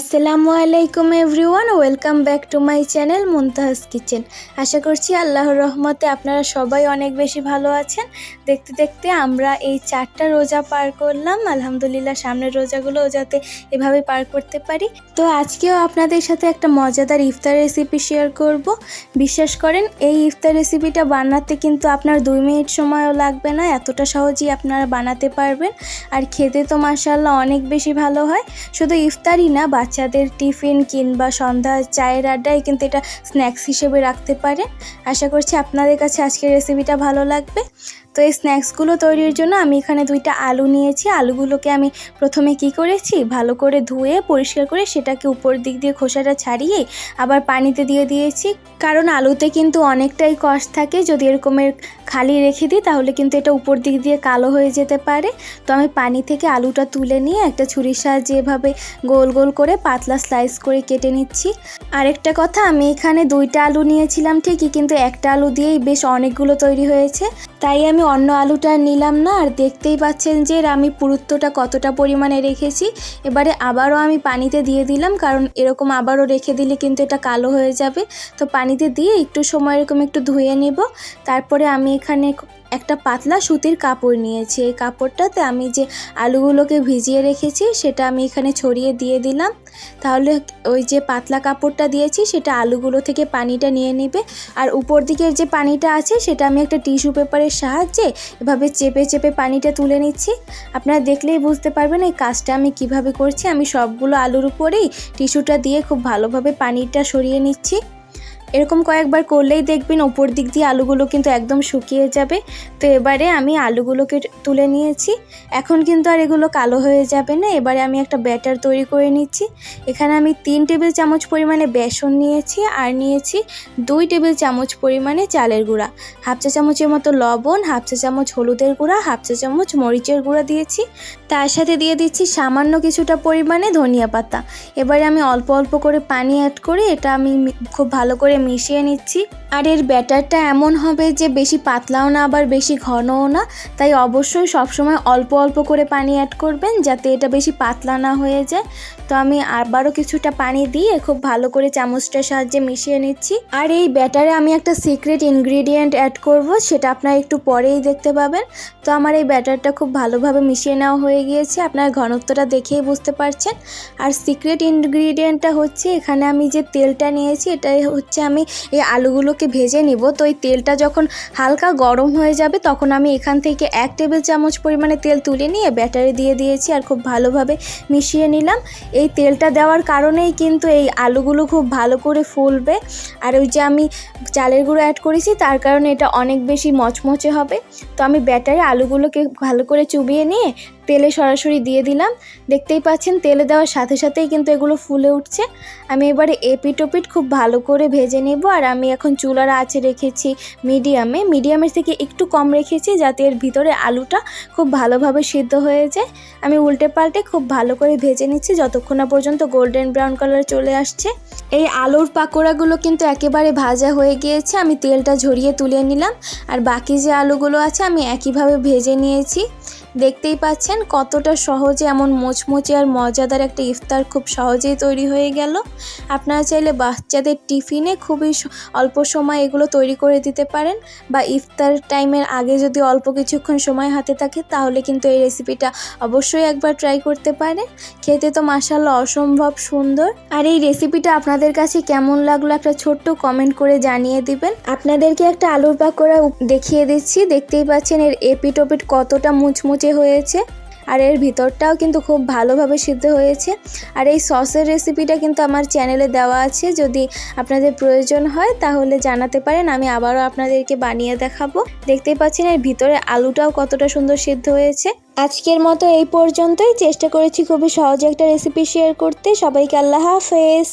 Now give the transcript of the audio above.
আসসালামু আলাইকুম everyone, welcome back to my channel Muntaha's kitchen. আশা করছি আল্লাহর রহমতে আপনারা সবাই অনেক বেশি ভালো আছেন। দেখতে দেখতে আমরা এই 4টা রোজা পার করলাম। আলহামদুলিল্লাহ, সামনের রোজাগুলো যাতে এভাবে পার করতে পারি। তো আজকেও আপনাদের সাথে একটা মজাদার ইফতার রেসিপি শেয়ার করব। বিশ্বাস করেন, এই ইফতার রেসিপিটা বানাতে কিন্তু আপনার 2 মিনিট সময়ও লাগবে না, এতটা সহজেই আপনারা বানাতে পারবেন। আর খেতে তো মাশাআল্লাহ অনেক বেশি ভালো হয়। শুধু ইফতারই না, বাচ্চাদের টিফিন কিংবা সন্ধ্যার চায়ের আড্ডায় কিন্তু এটা স্ন্যাক্স হিসেবে রাখতে পারেন। আশা করছি আপনাদের কাছে আজকের রেসিপিটা ভালো লাগবে। তো এই স্ন্যাক্সগুলো তৈরির জন্য আমি এখানে 2টা আলু নিয়েছি। আলুগুলোকে আমি প্রথমে কি করেছি, ভালো করে ধুয়ে পরিষ্কার করে সেটাকে উপর দিক দিয়ে খোসাটা ছাড়িয়ে আবার পানিতে দিয়ে দিয়েছি, কারণ আলুতে কিন্তু অনেকটাই কষ থাকে। যদি এরকমের খালি রেখে দিই তাহলে কিন্তু এটা উপর দিক দিয়ে কালো হয়ে যেতে পারে। তো আমি পানি থেকে আলুটা তুলে নিয়ে একটা ছুরির সাহায্যে এভাবে গোল গোল করে পাতলা স্লাইস করে কেটে নিচ্ছি। আরেকটা কথা, আমি এখানে 2টা আলু নিয়েছিলাম ঠিকই, কিন্তু একটা আলু দিয়েই বেশ অনেকগুলো তৈরি হয়েছে, তাই আমি অন্য আলুটা নিলাম না। আর দেখতেই পাচ্ছেন যে আমি পুরুত্বটা কতটা পরিমাণে রেখেছি। এবারে আবারও আমি পানিতে দিয়ে দিলাম, কারণ এরকম আবারও রেখে দিলে কিন্তু এটা কালো হয়ে যাবে। তো পানিতে দিয়ে একটু সময় এরকম একটু ধুয়ে নেব। তারপরে আমি এখানে একটা পাতলা সুতির কাপড় নিয়েছি। এই কাপড়টাতে আমি যে আলুগুলোকে ভিজিয়ে রেখেছি সেটা আমি এখানে ছড়িয়ে দিয়ে দিলাম। তাহলে ওই যে পাতলা কাপড়টা দিয়েছি সেটা আলুগুলো থেকে পানিটা নিয়ে নেবে। আর উপর দিকের যে পানিটা আছে সেটা আমি একটা টিস্যু পেপারের সাহায্যে এভাবে চেপে চেপে পানিটা তুলে নিচ্ছি। আপনারা দেখলেই বুঝতে পারবেন এই কাজটা আমি কিভাবে করছি। আমি সবগুলো আলুর উপরেই টিস্যুটা দিয়ে খুব ভালোভাবে পানিটা সরিয়ে নিচ্ছি। এরকম কয়েকবার করলেই দেখবেন উপর দিক দিয়ে আলুগুলো কিন্তু একদম শুকিয়ে যাবে। তো এবারে আমি আলুগুলোকে তুলে নিয়েছি। এখন কিন্তু আর এগুলো কালো হয়ে যাবে না। এবারে আমি একটা ব্যাটার তৈরি করে নিচ্ছি। এখানে আমি 3 টেবিল চামচ পরিমাণে বেসন নিয়েছি, আর নিয়েছি 2 টেবিল চামচ পরিমাণে চালের গুঁড়া, হাফ চা চামচের মতো লবণ, হাফ চা চামচ হলুদের গুঁড়া, হাফ চা চামচ মরিচের গুঁড়া দিয়েছি। তার সাথে দিয়ে দিচ্ছি সামান্য কিছুটা পরিমাণে ধনিয়া পাতা। এবারে আমি অল্প অল্প করে পানি অ্যাড করে এটা আমি খুব ভালো করে মিশিয়ে নিচ্ছি। আর এর ব্যাটারটা এমন হবে যে বেশি পাতলাও না আবার বেশি ঘনও না, তাই অবশ্যই সবসময় অল্প অল্প করে পানি অ্যাড করবেন যাতে এটা বেশি পাতলা না হয়ে যায়। তো আমি আবারও কিছুটা পানি দিয়ে খুব ভালো করে চামচটার সাহায্যে মিশিয়ে নিচ্ছি। আর এই ব্যাটারে আমি একটা সিক্রেট ইনগ্রিডিয়েন্ট অ্যাড করব, সেটা আপনারা একটু পরেই দেখতে পাবেন। তো আমার এই ব্যাটারটা খুব ভালোভাবে মিশিয়ে নেওয়া হয়ে গিয়েছে, আপনার ঘনত্বটা দেখেই বুঝতে পারছেন। আর সিক্রেট ইনগ্রিডিয়েন্টটা হচ্ছে, এখানে আমি যে তেলটা নিয়েছি এটাই হচ্ছে আমি এই আলুগুলোকে ভেজে নিব। তো এই তেলটা যখন হালকা গরম হয়ে যাবে তখন আমি এখান থেকে 1 টেবিল চামচ পরিমাণে তেল তুলে নিয়ে ব্যাটারে দিয়ে দিয়েছি আর খুব ভালোভাবে মিশিয়ে নিলাম। এই তেলটা দেওয়ার কারণেই কিন্তু এই আলুগুলো খুব ভালো করে ফুলবে। আর ওই যে আমি চালের গুঁড়ো অ্যাড করেছি তার কারণে এটা অনেক বেশি মচমচে হবে। তো আমি ব্যাটারে আলুগুলোকে ভালো করে চুবিয়ে নিয়ে তেলে সরাসরি দিয়ে দিলাম। দেখতেই পাচ্ছেন তেলে দেওয়ার সাথে সাথেই কিন্তু এগুলো ফুলে উঠছে। আমি এবারে এপিট ওপিট খুব ভালো করে ভেজে নেব। আর আমি এখন চুলার আঁচে রেখেছি মিডিয়ামের থেকে একটু কম রেখেছি, যাতে এর ভিতরে আলুটা খুব ভালোভাবে সিদ্ধ হয়ে যায়। আমি উল্টে পাল্টে খুব ভালো করে ভেজে নিচ্ছি যতক্ষণ না পর্যন্ত গোল্ডেন ব্রাউন কালার চলে আসছে। এই আলুর পাকোড়াগুলো কিন্তু একেবারে ভাজা হয়ে গিয়েছে। আমি তেলটা ঝরিয়ে তুলে নিলাম। আর বাকি যে আলুগুলো আছে আমি একইভাবে ভেজে নিয়েছি। দেখতেই পাচ্ছেন কতটা সহজে এমন মোচমোচে আর মজাদার একটা ইফতার খুব সহজেই তৈরি হয়ে গেল। আপনারা চাইলে বাচ্চাদের টিফিনে খুবই অল্প সময় এগুলো তৈরি করে দিতে পারেন, বা ইফতার টাইমের আগে যদি অল্প কিছুক্ষণ সময় হাতে থাকে তাহলে কিন্তু এই রেসিপিটা অবশ্যই একবার ট্রাই করতে পারেন। খেতে তো মাশাআল্লাহ অসম্ভব সুন্দর। আর এই রেসিপিটা আপনাদের কাছে কেমন লাগলো একটা ছোট্ট কমেন্ট করে জানিয়ে দিবেন। আপনাদেরকে একটা আলুর পাকোড়া দেখিয়ে দিচ্ছি। দেখতেই পাচ্ছেন এর এপিট ওপিট কতটা মুচমুচে হয়েছে, আর এর ভিতরটাও কিন্তু খুব ভালোভাবে সিদ্ধ হয়েছে। আর এই সসের রেসিপিটা কিন্তু আমার চ্যানেলে দেওয়া আছে, যদি আপনাদের প্রয়োজন হয় তাহলে জানাতে পারেন, আমি আবারও আপনাদেরকে বানিয়ে দেখাবো। দেখতেই পাচ্ছেন এর ভিতরে আলুটাও কতটা সুন্দর সিদ্ধ হয়েছে। আজকের মতো এই পর্যন্তই। চেষ্টা করেছি খুবই সহজে একটা রেসিপি শেয়ার করতে। সবাইকে আল্লাহ হাফেজ।